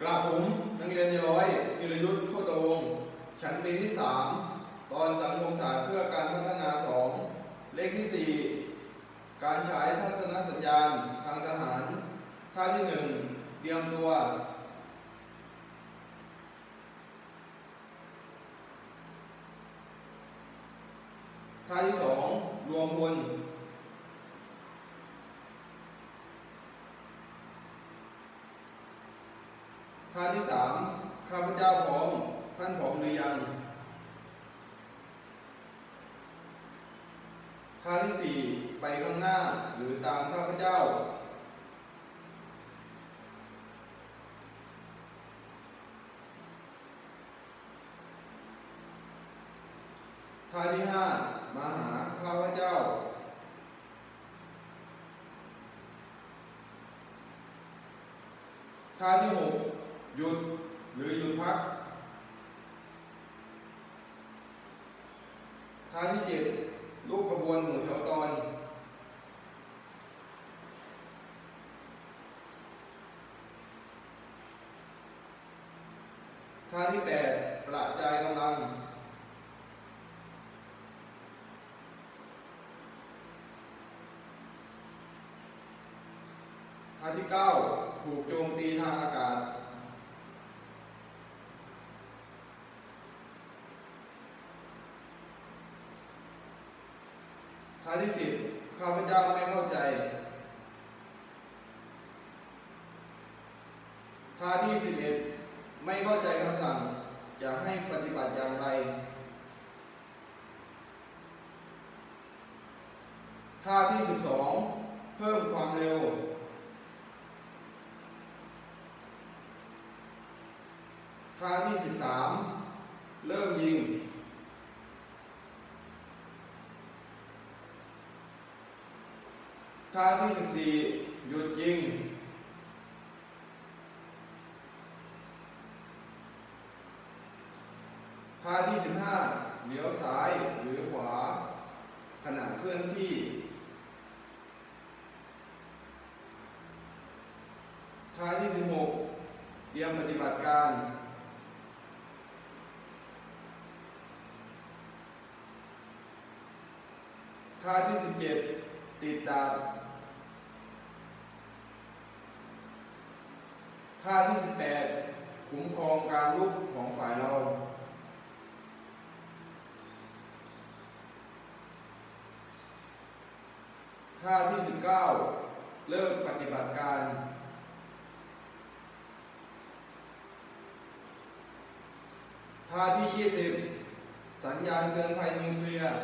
กราบผมนักเรียนในร้อยธีรยุทธ์โคตรวงศ์ชั้นปีที่3ตอนสังคมศาสตร์เพื่อการพัฒนา2เลขที่4การใช้ทัศนสัญญาณทางทหารท่าที่1เตรียมตัวท่าที่2รวมพลท่าที่3ข้าพเจ้าพร้อมท่านพร้อมหรือยังท่าที่4ไปข้างหน้าหรือตามข้าพเจ้าท่าที่5มาหาข้าพเจ้าท่าที่6หยุดหรือหยุดพักท่าที่7รูปขบวนหมู่แถวตอนท่าที่8กระจายกำลังท่าที่9ถูกโจมตีทางอากาศท่าที่10ข้าพเจ้าไม่เข้าใจท่าที่11ไม่เข้าใจคำสั่งจะให้ปฏิบัติอย่างไรท่าที่12เพิ่มความเร็วท่าที่13เริ่มยิงท่าที่14หยุดยิงท่าที่15เลี้ยวซ้ายหรือขวาขณะเคลื่อนที่ท่าที่16เตรียมปฏิบัติการท่าที่17ติดดาบท่าที่18คุ้มครองการลุกของฝ่ายเราท่าที่19เริ่มปฏิบัติการท่าที่20สัญญาณเตือนภัยนิวเคลียร์